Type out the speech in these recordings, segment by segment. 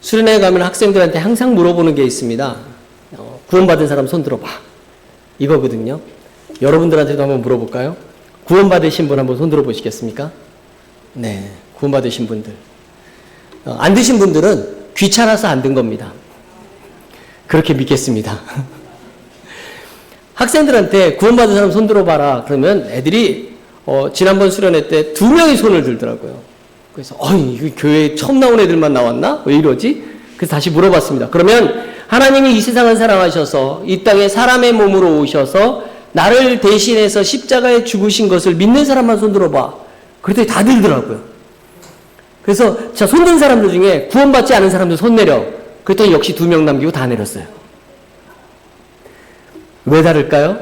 수련회 가면 학생들한테 항상 물어보는 게 있습니다. 구원받은 사람 손 들어봐. 이거거든요. 여러분들한테도 한번 물어볼까요? 구원받으신 분 한번 손 들어보시겠습니까? 네, 구원받으신 분들. 안 드신 분들은 귀찮아서 안 든 겁니다. 그렇게 믿겠습니다. 학생들한테 구원받은 사람 손 들어봐라. 그러면 애들이 지난번 수련회 때 2명이 손을 들더라고요. 그래서 이거 교회에 처음 나온 애들만 나왔나? 왜 이러지? 그래서 다시 물어봤습니다. 그러면 하나님이 이 세상을 사랑하셔서 이 땅에 사람의 몸으로 오셔서 나를 대신해서 십자가에 죽으신 것을 믿는 사람만 손 들어봐. 그랬더니 다 들더라고요. 그래서 자, 손든 사람들 중에 구원받지 않은 사람들 손 내려. 그랬더니 역시 2명 남기고 다 내렸어요. 왜 다를까요?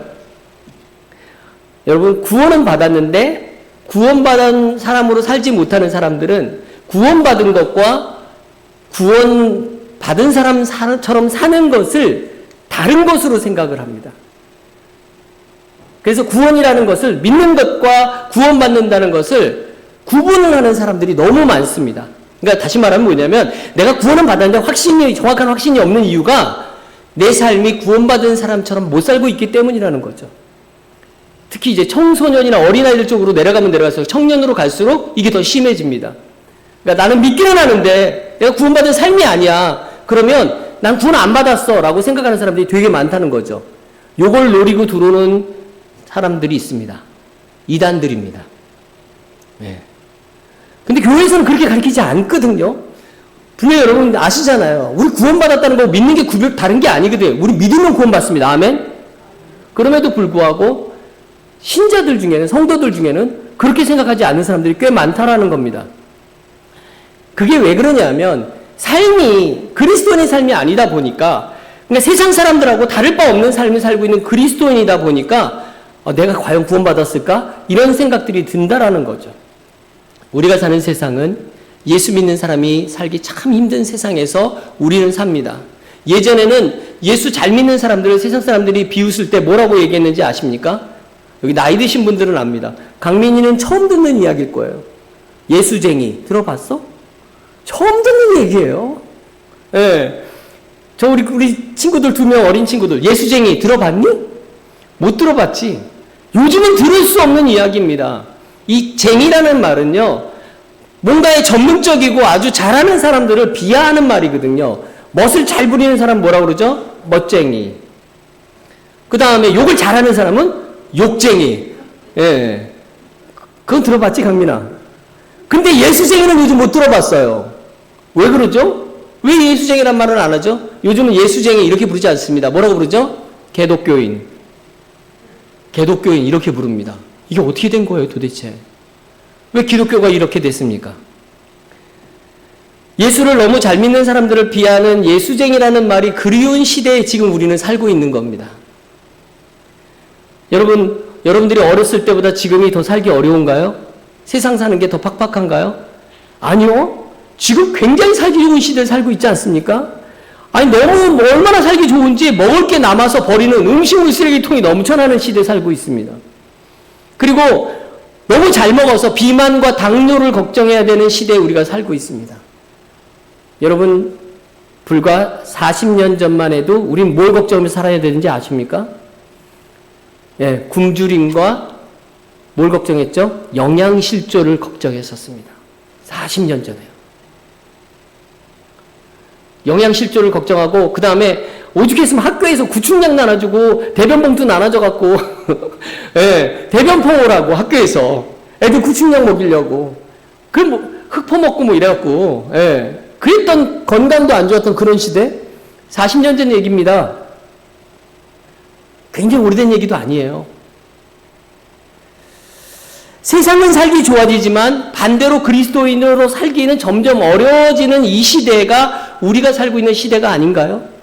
여러분, 구원은 받았는데 구원받은 사람으로 살지 못하는 사람들은 구원받은 것과 구원받은 사람처럼 사는 것을 다른 것으로 생각을 합니다. 그래서 구원이라는 것을 믿는 것과 구원받는다는 것을 구분을 하는 사람들이 너무 많습니다. 그러니까 다시 말하면 뭐냐면 내가 구원은 받았는데 정확한 확신이 없는 이유가 내 삶이 구원받은 사람처럼 못 살고 있기 때문이라는 거죠. 특히 이제 청소년이나 어린아이들 쪽으로 내려가면 내려갈수록 청년으로 갈수록 이게 더 심해집니다. 그러니까 나는 믿기는 하는데 내가 구원받은 삶이 아니야. 그러면 난 구원 안 받았어 라고 생각하는 사람들이 되게 많다는 거죠. 요걸 노리고 들어오는 사람들이 있습니다. 이단들입니다. 네. 근데 교회에서는 그렇게 가르치지 않거든요. 분명히 여러분 아시잖아요. 우리 구원받았다는 거 믿는 게 다른 게 아니거든요. 우리 믿으면 구원받습니다. 아멘? 그럼에도 불구하고 신자들 중에는, 성도들 중에는 그렇게 생각하지 않는 사람들이 꽤 많다라는 겁니다. 그게 왜 그러냐면 삶이 그리스도인의 삶이 아니다 보니까, 그러니까 세상 사람들하고 다를 바 없는 삶을 살고 있는 그리스도인이다 보니까 내가 과연 구원받았을까? 이런 생각들이 든다라는 거죠. 우리가 사는 세상은 예수 믿는 사람이 살기 참 힘든 세상에서 우리는 삽니다. 예전에는 예수 잘 믿는 사람들을 세상 사람들이 비웃을 때 뭐라고 얘기했는지 아십니까? 여기 나이 드신 분들은 압니다. 강민이는 처음 듣는 이야기일 거예요. 예수쟁이 들어봤어? 처음 듣는 얘기예요. 예. 저 우리 친구들 2명 어린 친구들 예수쟁이 들어봤니? 못 들어봤지. 요즘은 들을 수 없는 이야기입니다. 이 쟁이라는 말은요, 뭔가에 전문적이고 아주 잘하는 사람들을 비하하는 말이거든요. 멋을 잘 부리는 사람 뭐라고 그러죠? 멋쟁이. 그 다음에 욕을 잘하는 사람은 욕쟁이. 예. 그건 들어봤지, 강민아? 근데 예수쟁이는 요즘 못 들어봤어요. 왜 그러죠? 왜 예수쟁이란 말을 안 하죠? 요즘은 예수쟁이 이렇게 부르지 않습니다. 뭐라고 부르죠? 개독교인. 개독교인 이렇게 부릅니다. 이게 어떻게 된 거예요, 도대체? 왜 기독교가 이렇게 됐습니까? 예수를 너무 잘 믿는 사람들을 비하하는 예수쟁이라는 말이 그리운 시대에 지금 우리는 살고 있는 겁니다. 여러분들이 어렸을 때보다 지금이 더 살기 어려운가요? 세상 사는 게 더 팍팍한가요? 아니요. 지금 굉장히 살기 좋은 시대를 살고 있지 않습니까? 아니, 너무 얼마나 살기 좋은지 먹을 게 남아서 버리는 음식물 쓰레기통이 넘쳐나는 시대에 살고 있습니다. 그리고 너무 잘 먹어서 비만과 당뇨를 걱정해야 되는 시대에 우리가 살고 있습니다. 여러분, 불과 40년 전만 해도 우린 뭘 걱정하면서 살아야 되는지 아십니까? 예, 굶주림과 뭘 걱정했죠? 영양실조를 걱정했었습니다. 40년 전에요. 영양실조를 걱정하고, 그 다음에 오죽했으면 학교에서 구충약 나눠주고 대변봉투 나눠줘갖고 예, 대변포 오라고 학교에서 애들 구충약 먹이려고 흙 퍼먹고 이래갖고 예, 그랬던 건강도 안 좋았던 그런 시대. 40년 전 얘기입니다. 굉장히 오래된 얘기도 아니에요. 세상은 살기 좋아지지만 반대로 그리스도인으로 살기는 점점 어려워지는 이 시대가 우리가 살고 있는 시대가 아닌가요?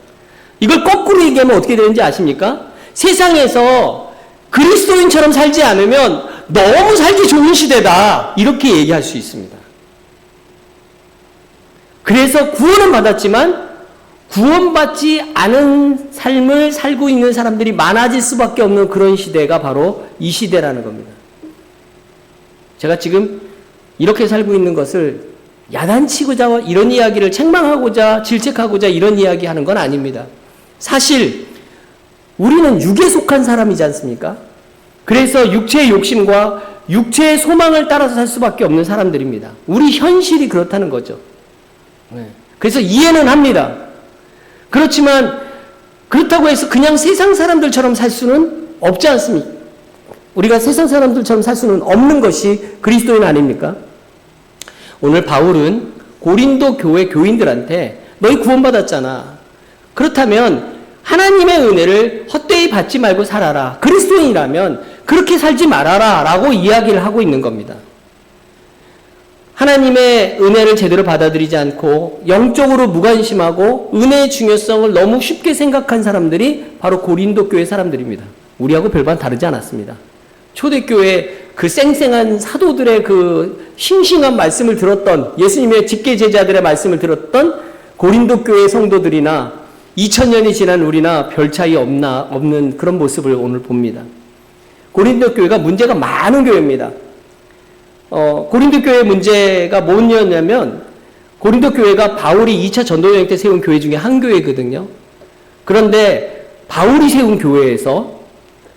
이걸 거꾸로 얘기하면 어떻게 되는지 아십니까? 세상에서 그리스도인처럼 살지 않으면 너무 살기 좋은 시대다. 이렇게 얘기할 수 있습니다. 그래서 구원은 받았지만 구원받지 않은 삶을 살고 있는 사람들이 많아질 수밖에 없는 그런 시대가 바로 이 시대라는 겁니다. 제가 지금 이렇게 살고 있는 것을 야단치고자 이런 이야기를 책망하고자 질책하고자 이런 이야기 하는 건 아닙니다. 사실 우리는 육에 속한 사람이지 않습니까? 그래서 육체의 욕심과 육체의 소망을 따라서 살 수밖에 없는 사람들입니다. 우리 현실이 그렇다는 거죠. 그래서 이해는 합니다. 그렇지만 그렇다고 해서 그냥 세상 사람들처럼 살 수는 없지 않습니까? 우리가 세상 사람들처럼 살 수는 없는 것이 그리스도인 아닙니까? 오늘 바울은 고린도 교회 교인들한테 너희 구원받았잖아. 그렇다면 하나님의 은혜를 헛되이 받지 말고 살아라. 그리스도인이라면 그렇게 살지 말아라 라고 이야기를 하고 있는 겁니다. 하나님의 은혜를 제대로 받아들이지 않고 영적으로 무관심하고 은혜의 중요성을 너무 쉽게 생각한 사람들이 바로 고린도 교회 사람들입니다. 우리하고 별반 다르지 않았습니다. 초대교회 그 쌩쌩한 사도들의 그 싱싱한 말씀을 들었던 예수님의 직계 제자들의 말씀을 들었던 고린도 교회 성도들이나 2000년이 지난 우리나 별 차이 없는 그런 모습을 오늘 봅니다. 고린도 교회가 문제가 많은 교회입니다. 고린도 교회의 문제가 뭐였냐면 고린도 교회가 바울이 2차 전도여행 때 세운 교회 중에 한 교회거든요. 그런데 바울이 세운 교회에서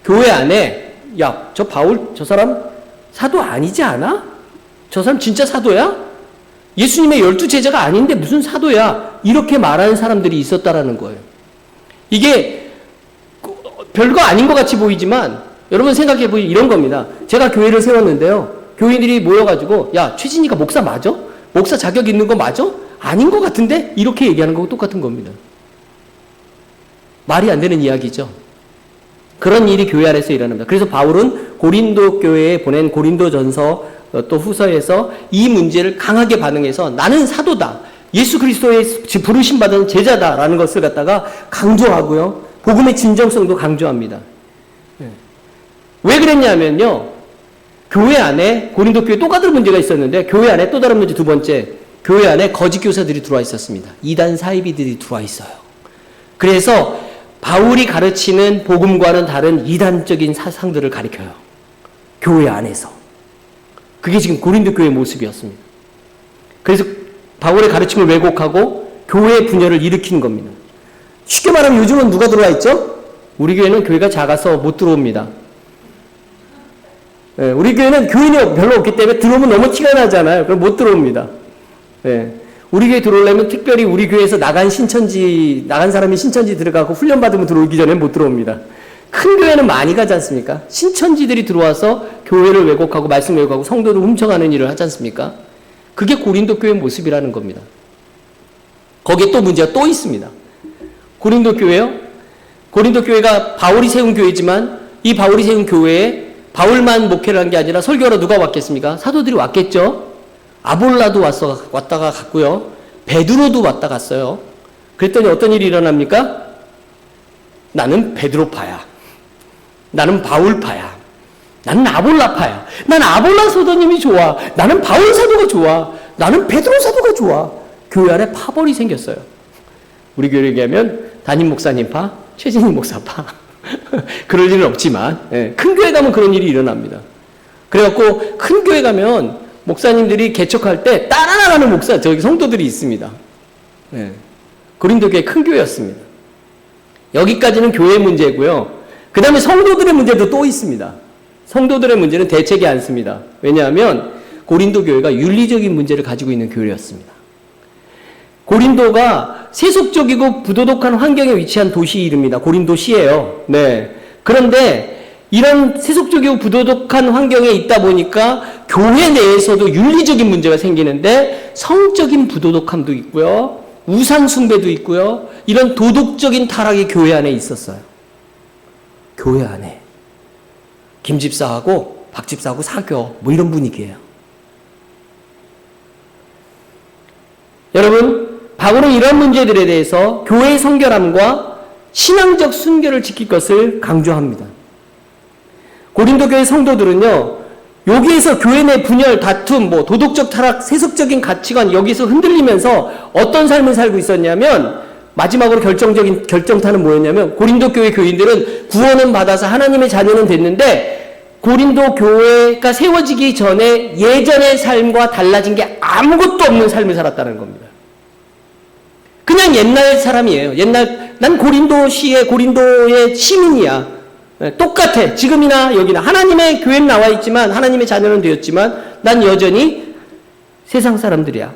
교회 안에 야, 저 바울 저 사람 사도 아니지 않아? 저 사람 진짜 사도야? 예수님의 12제자가 아닌데 무슨 사도야? 이렇게 말하는 사람들이 있었다라는 거예요. 이게 별거 아닌 것 같이 보이지만 여러분 생각해 보니 이런 겁니다. 제가 교회를 세웠는데요. 교인들이 모여가지고 야, 최진이가 목사 맞아? 목사 자격 있는 거 맞아? 아닌 것 같은데? 이렇게 얘기하는 거하고 똑같은 겁니다. 말이 안 되는 이야기죠. 그런 일이 교회 안에서 일어납니다. 그래서 바울은 고린도 교회에 보낸 고린도전서 또 후서에서 이 문제를 강하게 반응해서 나는 사도다. 예수 그리스도의 부르심 받은 제자다라는 것을 갖다가 강조하고요. 복음의 진정성도 강조합니다. 왜 그랬냐면요. 교회 안에 고린도 교회 또 다른 문제가 있었는데 교회 안에 또 다른 문제 두 번째, 교회 안에 거짓 교사들이 들어와 있었습니다. 이단 사이비들이 들어와 있어요. 그래서 바울이 가르치는 복음과는 다른 이단적인 사상들을 가르쳐요. 교회 안에서. 그게 지금 고린도 교회의 모습이었습니다. 그래서 바울의 가르침을 왜곡하고 교회의 분열을 일으키는 겁니다. 쉽게 말하면 요즘은 누가 들어와 있죠? 우리 교회는 교회가 작아서 못 들어옵니다. 네, 우리 교회는 교인이 별로 없기 때문에 들어오면 너무 티가 나잖아요. 그럼 못 들어옵니다. 네, 우리 교회 들어오려면 특별히 우리 교회에서 나간 사람이 신천지 들어가고 훈련받으면 들어오기 전에 못 들어옵니다. 큰 교회는 많이 가지 않습니까? 신천지들이 들어와서 교회를 왜곡하고 말씀 왜곡하고 성도를 훔쳐가는 일을 하지 않습니까? 그게 고린도 교회의 모습이라는 겁니다. 거기에 또 문제가 또 있습니다. 고린도 교회요? 고린도 교회가 바울이 세운 교회지만 이 바울이 세운 교회에 바울만 목회를 한 게 아니라 설교하러 누가 왔겠습니까? 사도들이 왔겠죠? 아볼라도 왔다가 갔고요. 베드로도 왔다 갔어요. 그랬더니 어떤 일이 일어납니까? 나는 베드로파야. 나는 바울파야. 나는 아볼라파야. 난 아볼라 사도님이 좋아. 나는 바울 사도가 좋아. 나는 베드로 사도가 좋아. 교회 안에 파벌이 생겼어요. 우리 교회를 얘기하면 담임 목사님파, 최진희 목사파. 그럴 일은 없지만 큰 교회 가면 그런 일이 일어납니다. 그래갖고 큰 교회 가면 목사님들이 개척할 때 따라 나가는 저기 성도들이 있습니다. 고린도 교회 큰 교회였습니다. 여기까지는 교회 문제고요. 그 다음에 성도들의 문제도 또 있습니다. 성도들의 문제는 대책이 않습니다. 왜냐하면 고린도 교회가 윤리적인 문제를 가지고 있는 교회였습니다. 고린도가 세속적이고 부도덕한 환경에 위치한 도시 이름입니다. 고린도시예요. 네. 그런데 이런 세속적이고 부도덕한 환경에 있다 보니까 교회 내에서도 윤리적인 문제가 생기는데 성적인 부도덕함도 있고요. 우상 숭배도 있고요. 이런 도덕적인 타락이 교회 안에 있었어요. 교회 안에. 김 집사하고 박 집사하고 사겨. 뭐 이런 분위기예요. 여러분, 바울은 이런 문제들에 대해서 교회의 성결함과 신앙적 순결을 지킬 것을 강조합니다. 고린도 교회 성도들은요, 여기에서 교회 내 분열, 다툼, 도덕적 타락, 세속적인 가치관 여기서 흔들리면서 어떤 삶을 살고 있었냐면 마지막으로 결정타는 뭐였냐면 고린도 교회 교인들은 구원은 받아서 하나님의 자녀는 됐는데 고린도 교회가 세워지기 전에 예전의 삶과 달라진 게 아무것도 없는 삶을 살았다는 겁니다. 그냥 옛날 사람이에요. 난 고린도의 시민이야. 똑같아. 지금이나 여기나. 하나님의 교회는 나와 있지만, 하나님의 자녀는 되었지만, 난 여전히 세상 사람들이야.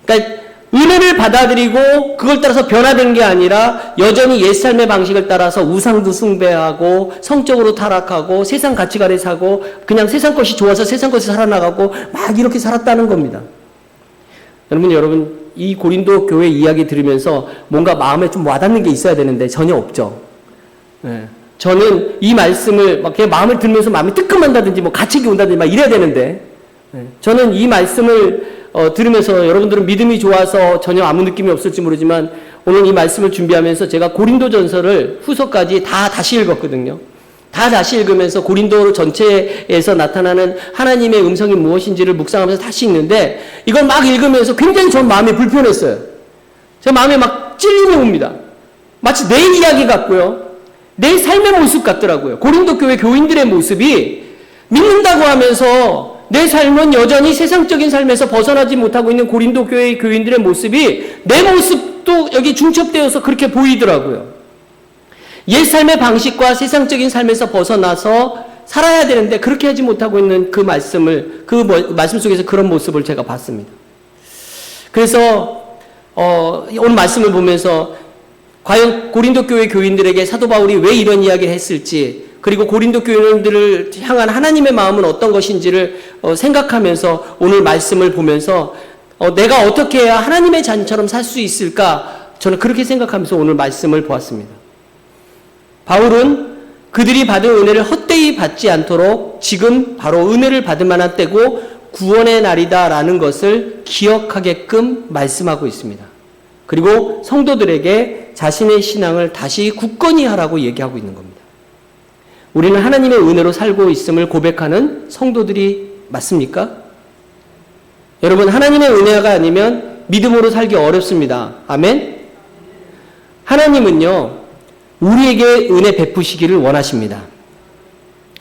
그러니까 은혜를 받아들이고 그걸 따라서 변화된 게 아니라 여전히 옛삶의 방식을 따라서 우상도 숭배하고 성적으로 타락하고 세상 가치관에 사고 그냥 세상 것이 좋아서 세상 것이 살아나가고 막 이렇게 살았다는 겁니다. 여러분 이 고린도 교회 이야기 들으면서 뭔가 마음에 좀 와닿는 게 있어야 되는데 전혀 없죠. 저는 이 말씀을 막 그냥 마음을 들으면서 마음이 뜨끔한다든지 뭐 가책이 온다든지 막 이래야 되는데 저는 이 말씀을 들으면서 여러분들은 믿음이 좋아서 전혀 아무 느낌이 없을지 모르지만 오늘 이 말씀을 준비하면서 제가 고린도전서를 후서까지 다 다시 읽었거든요. 다 다시 읽으면서 고린도 전체에서 나타나는 하나님의 음성이 무엇인지를 묵상하면서 다시 읽는데 이걸 막 읽으면서 굉장히 전 마음이 불편했어요. 제 마음에 막 찔림이 옵니다. 마치 내 이야기 같고요. 내 삶의 모습 같더라고요. 고린도 교회 교인들의 모습이 믿는다고 하면서 내 삶은 여전히 세상적인 삶에서 벗어나지 못하고 있는 고린도 교회의 교인들의 모습이 내 모습도 여기 중첩되어서 그렇게 보이더라고요. 옛 삶의 방식과 세상적인 삶에서 벗어나서 살아야 되는데 그렇게 하지 못하고 있는 그 말씀 속에서 그런 모습을 제가 봤습니다. 그래서 오늘 말씀을 보면서 과연 고린도 교회 교인들에게 사도 바울이 왜 이런 이야기를 했을지 그리고 고린도 교인들을 향한 하나님의 마음은 어떤 것인지를 생각하면서 오늘 말씀을 보면서 내가 어떻게 해야 하나님의 자녀처럼 살 수 있을까 저는 그렇게 생각하면서 오늘 말씀을 보았습니다. 바울은 그들이 받은 은혜를 헛되이 받지 않도록 지금 바로 은혜를 받을 만한 때고 구원의 날이다라는 것을 기억하게끔 말씀하고 있습니다. 그리고 성도들에게 자신의 신앙을 다시 굳건히 하라고 얘기하고 있는 겁니다. 우리는 하나님의 은혜로 살고 있음을 고백하는 성도들이 맞습니까? 여러분, 하나님의 은혜가 아니면 믿음으로 살기 어렵습니다. 아멘? 하나님은요, 우리에게 은혜 베푸시기를 원하십니다.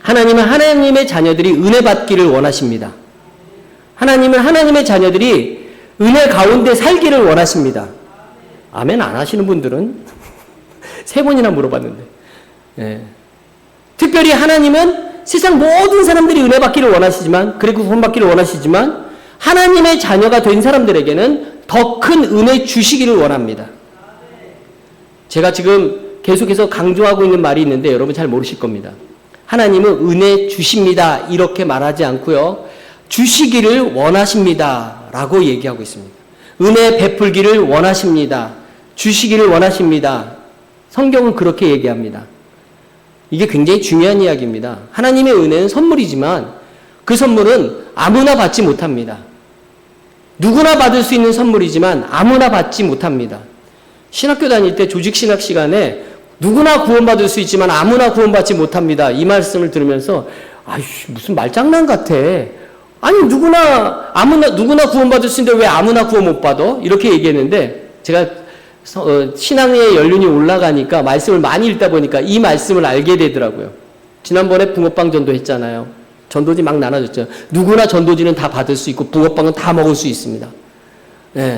하나님은 하나님의 자녀들이 은혜 받기를 원하십니다. 하나님은 하나님의 자녀들이 은혜 가운데 살기를 원하십니다. 아멘 안 하시는 분들은 3번이나 물어봤는데. 특별히 하나님은 세상 모든 사람들이 은혜 받기를 원하시지만, 그리고 구원 받기를 원하시지만, 하나님의 자녀가 된 사람들에게는 더 큰 은혜 주시기를 원합니다. 제가 지금 계속해서 강조하고 있는 말이 있는데 여러분 잘 모르실 겁니다. 하나님은 은혜 주십니다. 이렇게 말하지 않고요. 주시기를 원하십니다. 라고 얘기하고 있습니다. 은혜 베풀기를 원하십니다. 주시기를 원하십니다. 성경은 그렇게 얘기합니다. 이게 굉장히 중요한 이야기입니다. 하나님의 은혜는 선물이지만 그 선물은 아무나 받지 못합니다. 누구나 받을 수 있는 선물이지만 아무나 받지 못합니다. 신학교 다닐 때 조직신학 시간에 누구나 구원받을 수 있지만 아무나 구원받지 못합니다. 이 말씀을 들으면서 아이씨 무슨 말장난 같아. 아니 누구나 구원받을 수 있는데 왜 아무나 구원 못 받아? 이렇게 얘기했는데 제가 신앙의 연륜이 올라가니까 말씀을 많이 읽다 보니까 이 말씀을 알게 되더라고요. 지난번에 붕어빵 전도했잖아요. 전도지 막 나눠줬죠. 누구나 전도지는 다 받을 수 있고 붕어빵은 다 먹을 수 있습니다.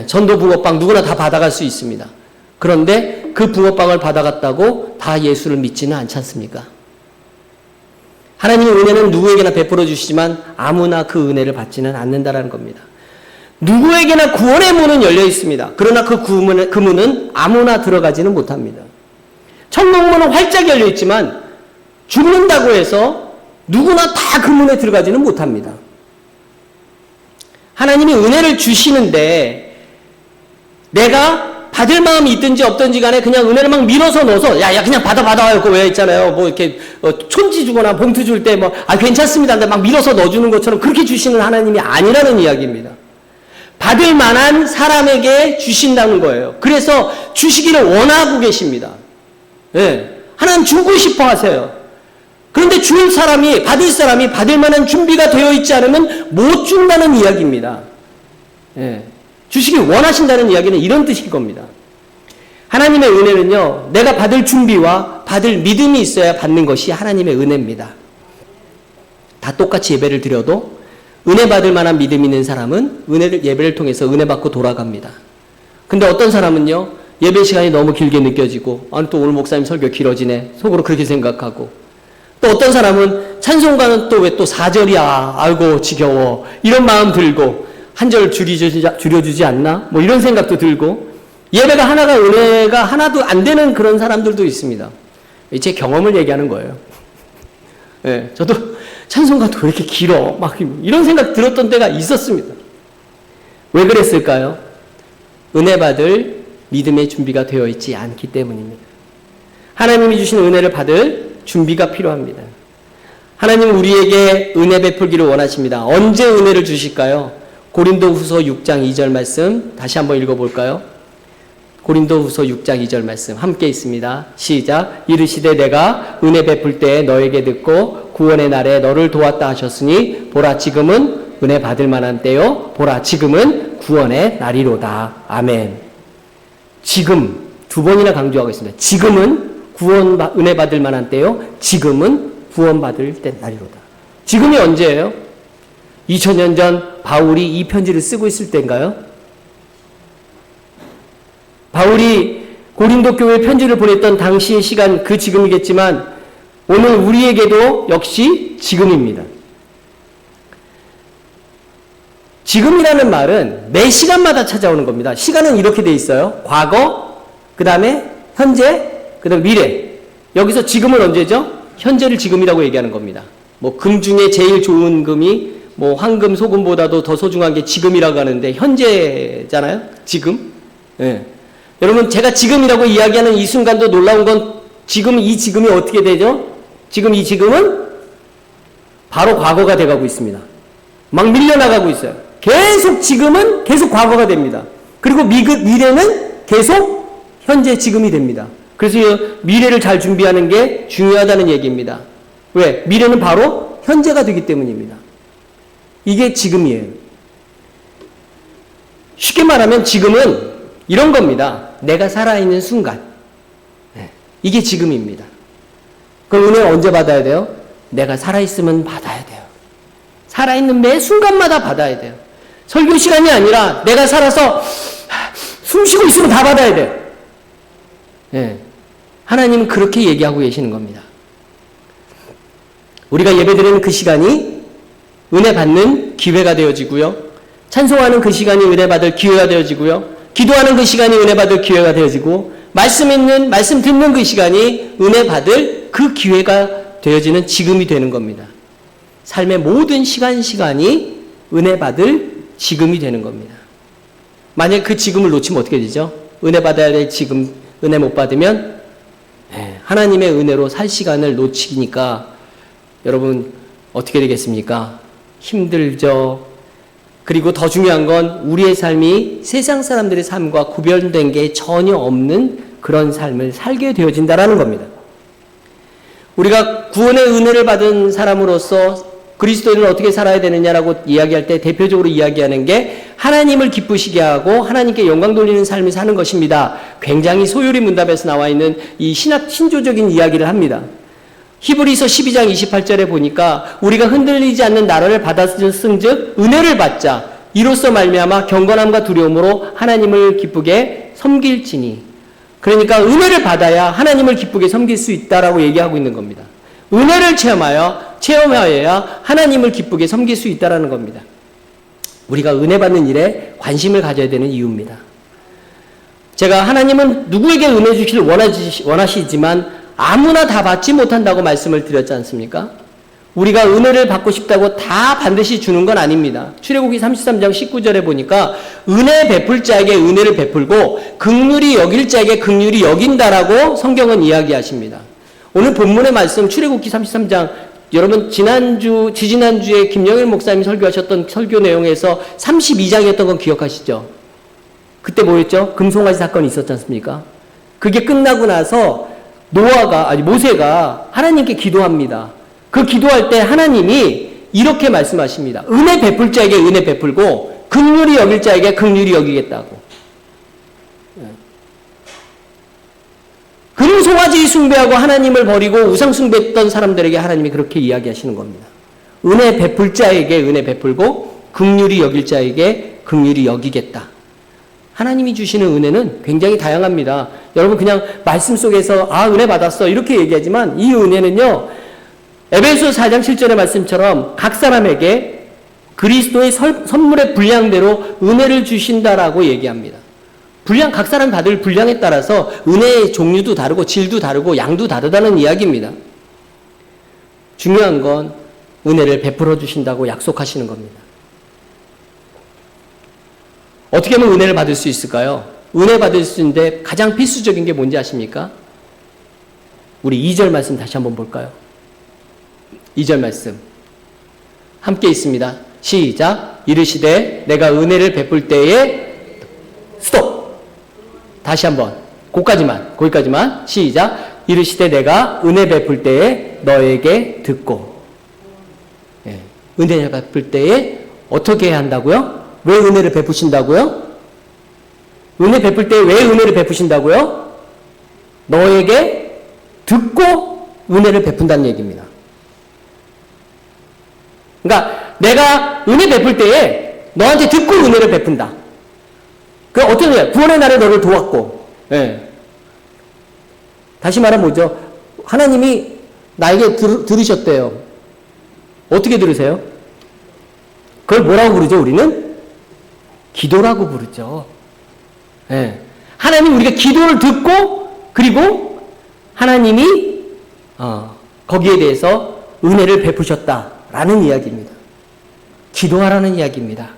전도 붕어빵 누구나 다 받아갈 수 있습니다. 그런데 그 붕어빵을 받아갔다고 다 예수를 믿지는 않지 않습니까? 하나님의 은혜는 누구에게나 베풀어 주시지만 아무나 그 은혜를 받지는 않는다라는 겁니다. 누구에게나 구원의 문은 열려 있습니다. 그러나 그 문은 아무나 들어가지는 못합니다. 천국문은 활짝 열려 있지만 죽는다고 해서 누구나 다 그 문에 들어가지는 못합니다. 하나님이 은혜를 주시는데 내가 받을 마음이 있든지 없든지 간에 그냥 은혜를 막 밀어서 넣어서 야 그냥 받아 그 왜 있잖아요. 뭐 이렇게 촌지 주거나 봉투 줄 때 뭐 괜찮습니다. 근데 막 밀어서 넣어주는 것처럼 그렇게 주시는 하나님이 아니라는 이야기입니다. 받을 만한 사람에게 주신다는 거예요. 그래서 주시기를 원하고 계십니다. 하나님 주고 싶어 하세요. 그런데 줄 사람이, 받을 사람이 받을 만한 준비가 되어 있지 않으면 못 준다는 이야기입니다. 주시길 원하신다는 이야기는 이런 뜻일 겁니다. 하나님의 은혜는요, 내가 받을 준비와 받을 믿음이 있어야 받는 것이 하나님의 은혜입니다. 다 똑같이 예배를 드려도 은혜 받을 만한 믿음 있는 사람은 예배를 통해서 은혜 받고 돌아갑니다. 근데 어떤 사람은요, 예배 시간이 너무 길게 느껴지고, 아니, 또 오늘 목사님 설교 길어지네. 속으로 그렇게 생각하고, 또 어떤 사람은 찬송가는 또 왜 또 4절이야. 아이고, 지겨워. 이런 마음 들고, 한 절 줄여주지 않나? 뭐 이런 생각도 들고, 예배가 하나가 은혜가 하나도 안 되는 그런 사람들도 있습니다. 제 경험을 얘기하는 거예요. 네, 저도 찬송가도 왜 이렇게 길어? 막 이런 생각 들었던 때가 있었습니다. 왜 그랬을까요? 은혜 받을 믿음의 준비가 되어 있지 않기 때문입니다. 하나님이 주신 은혜를 받을 준비가 필요합니다. 하나님은 우리에게 은혜 베풀기를 원하십니다. 언제 은혜를 주실까요? 고린도후서 6장 2절 말씀 다시 한번 읽어볼까요? 고린도후서 6장 2절 말씀 함께 있습니다. 시작. 이르시되 내가 은혜 베풀 때 너에게 듣고 구원의 날에 너를 도왔다 하셨으니 보라 지금은 은혜 받을 만한 때요 보라 지금은 구원의 날이로다. 아멘. 지금 두 번이나 강조하고 있습니다. 지금은 은혜 받을 만한 때요 지금은 구원 받을 때 날이로다. 지금이 언제예요? 2000년 전 바울이 이 편지를 쓰고 있을 때인가요? 바울이 고린도 교회에 편지를 보냈던 당시의 시간 그 지금이겠지만 오늘 우리에게도 역시 지금입니다. 지금이라는 말은 매 시간마다 찾아오는 겁니다. 시간은 이렇게 돼 있어요. 과거, 그 다음에 현재, 그 다음에 미래. 여기서 지금은 언제죠? 현재를 지금이라고 얘기하는 겁니다. 뭐 금 중에 제일 좋은 금이 뭐 황금, 소금보다도 더 소중한 게 지금이라고 하는데 현재잖아요. 지금. 예. 여러분 제가 지금이라고 이야기하는 이 순간도 놀라운 건 지금 이 지금이 어떻게 되죠? 지금 이 지금은 바로 과거가 돼가고 있습니다. 막 밀려나가고 있어요. 계속 지금은 계속 과거가 됩니다. 그리고 미래는 계속 현재 지금이 됩니다. 그래서 미래를 잘 준비하는 게 중요하다는 얘기입니다. 왜? 미래는 바로 현재가 되기 때문입니다. 이게 지금이에요. 쉽게 말하면 지금은 이런 겁니다. 내가 살아있는 순간. 이게 지금입니다. 그럼 은혜를 언제 받아야 돼요? 내가 살아있으면 받아야 돼요. 살아있는 매 순간마다 받아야 돼요. 설교 시간이 아니라 내가 살아서 숨 쉬고 있으면 다 받아야 돼요. 네. 하나님은 그렇게 얘기하고 계시는 겁니다. 우리가 예배드리는 그 시간이 은혜 받는 기회가 되어지고요. 찬송하는 그 시간이 은혜 받을 기회가 되어지고요. 기도하는 그 시간이 은혜 받을 기회가 되어지고 말씀 듣는 그 시간이 은혜 받을 그 기회가 되어지는 지금이 되는 겁니다. 삶의 모든 시간이 은혜 받을 지금이 되는 겁니다. 만약 그 지금을 놓치면 어떻게 되죠? 은혜 받아야 될 지금 은혜 못 받으면 하나님의 은혜로 살 시간을 놓치니까 여러분 어떻게 되겠습니까? 힘들죠. 그리고 더 중요한 건 우리의 삶이 세상 사람들의 삶과 구별된 게 전혀 없는 그런 삶을 살게 되어진다라는 겁니다. 우리가 구원의 은혜를 받은 사람으로서 그리스도인은 어떻게 살아야 되느냐라고 이야기할 때 대표적으로 이야기하는 게 하나님을 기쁘시게 하고 하나님께 영광 돌리는 삶을 사는 것입니다. 굉장히 소요리 문답에서 나와 있는 이 신조적인 이야기를 합니다. 히브리서 12장 28절에 보니까 우리가 흔들리지 않는 나라를 받았은즉 은혜를 받자 이로써 말미암아 경건함과 두려움으로 하나님을 기쁘게 섬길지니. 그러니까 은혜를 받아야 하나님을 기쁘게 섬길 수 있다라고 얘기하고 있는 겁니다. 은혜를 체험하여야 하나님을 기쁘게 섬길 수 있다라는 겁니다. 우리가 은혜 받는 일에 관심을 가져야 되는 이유입니다. 제가 하나님은 누구에게 은혜 주시길 원하시지만 아무나 다 받지 못한다고 말씀을 드렸지 않습니까? 우리가 은혜를 받고 싶다고 다 반드시 주는 건 아닙니다. 출애굽기 33장 19절에 보니까 은혜 베풀 자에게 은혜를 베풀고 긍휼히 여길 자에게 긍휼히 여긴다라고 성경은 이야기하십니다. 오늘 본문의 말씀 출애굽기 33장 여러분 지지난주에 김영일 목사님이 설교하셨던 설교 내용에서 32장이었던 건 기억하시죠? 그때 뭐였죠? 금송아지 사건이 있었지 않습니까? 그게 끝나고 나서 모세가 하나님께 기도합니다. 그 기도할 때 하나님이 이렇게 말씀하십니다. 은혜 베풀 자에게 은혜 베풀고 긍휼히 여길 자에게 긍휼히 여기겠다고. 금송아지 숭배하고 하나님을 버리고 우상 숭배했던 사람들에게 하나님이 그렇게 이야기하시는 겁니다. 은혜 베풀 자에게 은혜 베풀고 긍휼히 여길 자에게 긍휼히 여기겠다. 하나님이 주시는 은혜는 굉장히 다양합니다. 여러분 그냥 말씀 속에서 은혜 받았어 이렇게 얘기하지만 이 은혜는요, 에베소 4장 7절의 말씀처럼 각 사람에게 그리스도의 선물의 분량대로 은혜를 주신다라고 얘기합니다. 각 사람 받을 분량에 따라서 은혜의 종류도 다르고 질도 다르고 양도 다르다는 이야기입니다. 중요한 건 은혜를 베풀어 주신다고 약속하시는 겁니다. 어떻게 하면 은혜를 받을 수 있을까요? 은혜 받을 수 있는데 가장 필수적인 게 뭔지 아십니까? 우리 2절 말씀 다시 한번 볼까요? 2절 말씀 함께 있습니다. 시작. 이르시되 내가 은혜를 베풀 때에 스톱. 다시 한번 거기까지만 시작. 이르시되 내가 은혜 베풀 때에 너에게 듣고. 은혜를 베풀 때에 어떻게 해야 한다고요? 왜 은혜를 베푸신다고요? 은혜 베풀 때 왜 은혜를 베푸신다고요? 너에게 듣고 은혜를 베푼다는 얘기입니다. 그러니까 내가 은혜 베풀 때에 너한테 듣고 은혜를 베푼다. 그 어떤 거예요? 구원의 날에 너를 도왔고. 다시 말하면 뭐죠? 하나님이 나에게 들으셨대요. 어떻게 들으세요? 그걸 뭐라고 부르죠, 우리는? 기도라고 부르죠. 하나님 우리가 기도를 듣고 그리고 하나님이 거기에 대해서 은혜를 베푸셨다라는 이야기입니다. 기도하라는 이야기입니다.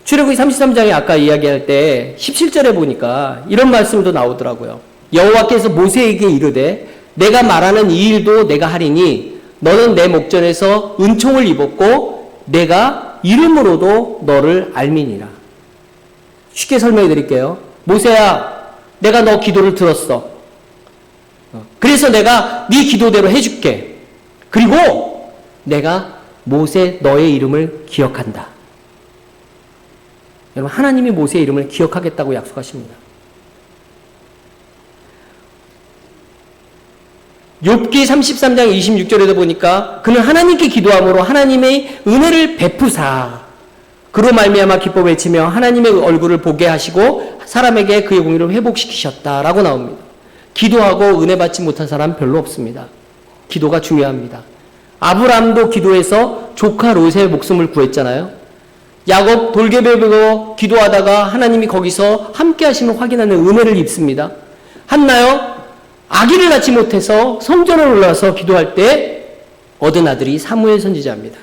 출애굽기 33장에 아까 이야기할 때 17절에 보니까 이런 말씀도 나오더라고요. 여호와께서 모세에게 이르되 내가 말하는 이 일도 내가 하리니 너는 내 목전에서 은총을 입었고 내가 이름으로도 너를 알미니라. 쉽게 설명해 드릴게요. 모세야, 내가 너 기도를 들었어. 그래서 내가 네 기도대로 해줄게. 그리고 내가 모세 너의 이름을 기억한다. 여러분, 하나님이 모세의 이름을 기억하겠다고 약속하십니다. 욥기 33장 26절에도 보니까 그는 하나님께 기도함으로 하나님의 은혜를 베푸사 그로 말미암아 기뻐 외치며 하나님의 얼굴을 보게 하시고 사람에게 그의 공의를 회복시키셨다라고 나옵니다. 기도하고 은혜 받지 못한 사람 별로 없습니다. 기도가 중요합니다. 아브라함도 기도해서 조카 롯의 목숨을 구했잖아요. 야곱 돌개별 보고 기도하다가 하나님이 거기서 함께 하심을 확인하는 은혜를 입습니다. 한나요? 아기를 낳지 못해서 성전에 올라와서 기도할 때 얻은 아들이 사무엘 선지자입니다.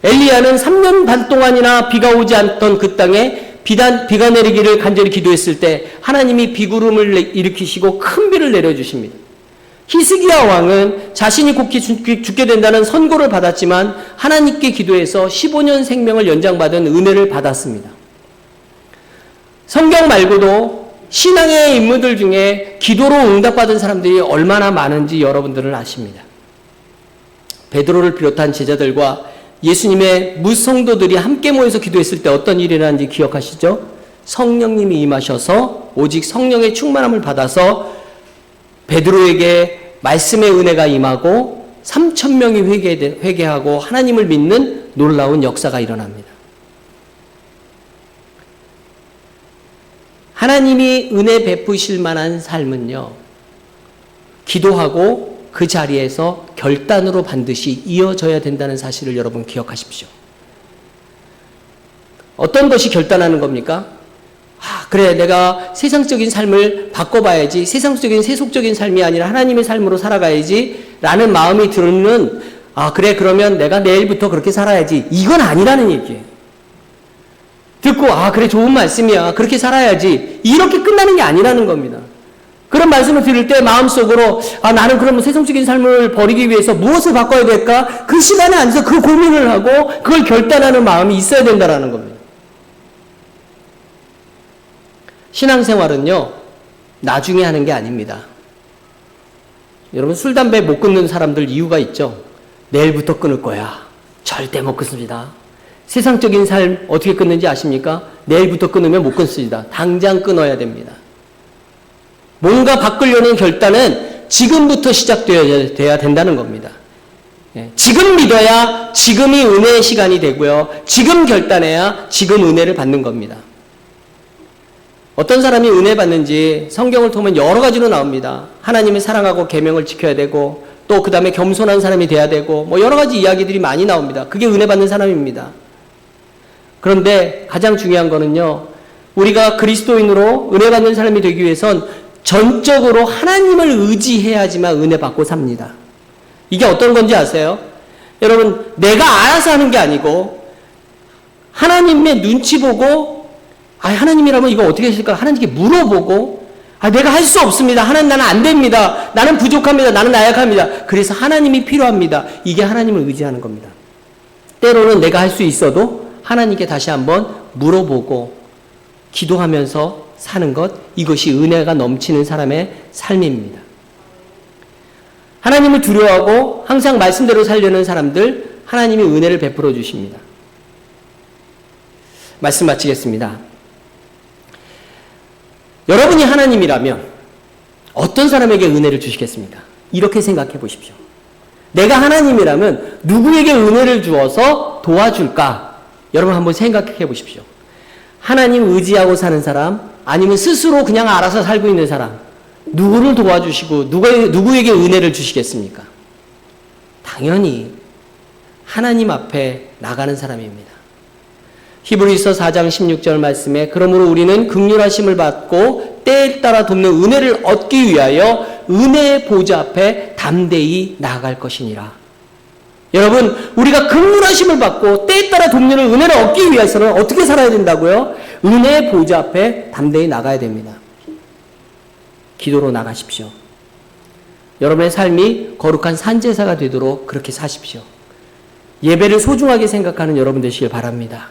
엘리야는 3년 반 동안이나 비가 오지 않던 그 땅에 비가 내리기를 간절히 기도했을 때 하나님이 비구름을 일으키시고 큰 비를 내려주십니다. 히스기야 왕은 자신이 곧 죽게 된다는 선고를 받았지만 하나님께 기도해서 15년 생명을 연장받은 은혜를 받았습니다. 성경 말고도 신앙의 인물들 중에 기도로 응답받은 사람들이 얼마나 많은지 여러분들은 아십니다. 베드로를 비롯한 제자들과 예수님의 무성도들이 함께 모여서 기도했을 때 어떤 일이 일어났는지 기억하시죠? 성령님이 임하셔서 오직 성령의 충만함을 받아서 베드로에게 말씀의 은혜가 임하고 3,000명이 회개하고 하나님을 믿는 놀라운 역사가 일어납니다. 하나님이 은혜 베푸실 만한 삶은요, 기도하고 그 자리에서 결단으로 반드시 이어져야 된다는 사실을 여러분 기억하십시오. 어떤 것이 결단하는 겁니까? 그래, 내가 세상적인 삶을 바꿔봐야지, 세상적인 세속적인 삶이 아니라 하나님의 삶으로 살아가야지 라는 마음이 들면 그래, 그러면 내가 내일부터 그렇게 살아야지, 이건 아니라는 얘기예요. 듣고 그래, 좋은 말씀이야, 그렇게 살아야지, 이렇게 끝나는 게 아니라는 겁니다. 그런 말씀을 들을 때 마음속으로 나는 그러면 세상적인 삶을 버리기 위해서 무엇을 바꿔야 될까? 그 시간에 앉아서 그 고민을 하고 그걸 결단하는 마음이 있어야 된다는 겁니다. 신앙생활은요, 나중에 하는 게 아닙니다. 여러분, 술, 담배 못 끊는 사람들 이유가 있죠. 내일부터 끊을 거야. 절대 못 끊습니다. 세상적인 삶 어떻게 끊는지 아십니까? 내일부터 끊으면 못 끊습니다. 당장 끊어야 됩니다. 뭔가 바꾸려는 결단은 지금부터 시작되어야 된다는 겁니다. 지금 믿어야 지금이 은혜의 시간이 되고요. 지금 결단해야 지금 은혜를 받는 겁니다. 어떤 사람이 은혜 받는지 성경을 통하면 여러 가지로 나옵니다. 하나님을 사랑하고 계명을 지켜야 되고 또 그 다음에 겸손한 사람이 돼야 되고 뭐 여러 가지 이야기들이 많이 나옵니다. 그게 은혜 받는 사람입니다. 그런데 가장 중요한 거는요. 우리가 그리스도인으로 은혜 받는 사람이 되기 위해선 전적으로 하나님을 의지해야지만 은혜 받고 삽니다. 이게 어떤 건지 아세요? 여러분, 내가 알아서 하는 게 아니고 하나님의 눈치 보고 하나님이라면 이거 어떻게 하실까? 하나님께 물어보고 내가 할 수 없습니다. 하나님, 나는 안 됩니다. 나는 부족합니다. 나는 나약합니다. 그래서 하나님이 필요합니다. 이게 하나님을 의지하는 겁니다. 때로는 내가 할 수 있어도 하나님께 다시 한번 물어보고 기도하면서 사는 것, 이것이 은혜가 넘치는 사람의 삶입니다. 하나님을 두려워하고 항상 말씀대로 살려는 사람들, 하나님이 은혜를 베풀어 주십니다. 말씀 마치겠습니다. 여러분이 하나님이라면 어떤 사람에게 은혜를 주시겠습니까? 이렇게 생각해 보십시오. 내가 하나님이라면 누구에게 은혜를 주어서 도와줄까? 여러분 한번 생각해 보십시오. 하나님 의지하고 사는 사람, 아니면 스스로 그냥 알아서 살고 있는 사람, 누구를 도와주시고 누구에게 은혜를 주시겠습니까? 당연히 하나님 앞에 나가는 사람입니다. 히브리서 4장 16절 말씀에 그러므로 우리는 긍휼하심을 받고 때에 따라 돕는 은혜를 얻기 위하여 은혜의 보좌 앞에 담대히 나아갈 것이니라. 여러분, 우리가 긍휼하심을 받고 때에 따라 돕는 은혜를 얻기 위해서는 어떻게 살아야 된다고요? 은혜의 보좌 앞에 담대히 나가야 됩니다. 기도로 나가십시오. 여러분의 삶이 거룩한 산제사가 되도록 그렇게 사십시오. 예배를 소중하게 생각하는 여러분 되시길 바랍니다.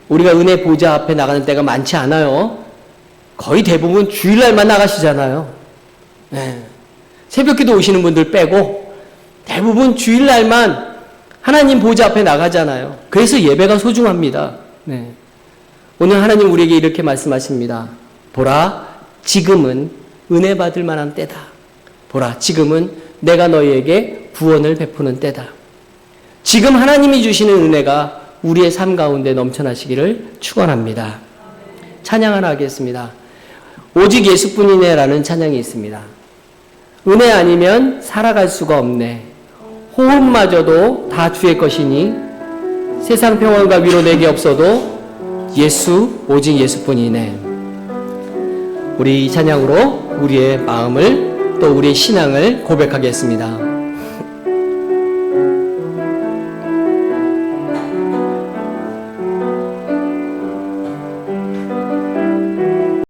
우리가 은혜 보좌 앞에 나가는 때가 많지 않아요. 거의 대부분 주일날만 나가시잖아요. 네. 새벽기도 오시는 분들 빼고 대부분 주일날만 하나님 보좌 앞에 나가잖아요. 그래서 예배가 소중합니다. 네. 오늘 하나님 우리에게 이렇게 말씀하십니다. 보라, 지금은 은혜 받을 만한 때다. 보라, 지금은 내가 너희에게 구원을 베푸는 때다. 지금 하나님이 주시는 은혜가 우리의 삶 가운데 넘쳐나시기를 축원합니다. 찬양 하나 하겠습니다. 오직 예수뿐이네 라는 찬양이 있습니다. 은혜 아니면 살아갈 수가 없네. 호흡마저도 다 주의 것이니 세상 평안과 위로 내게 없어도 예수, 오직 예수뿐이네. 우리 이 찬양으로 우리의 마음을 또 우리의 신앙을 고백하겠습니다.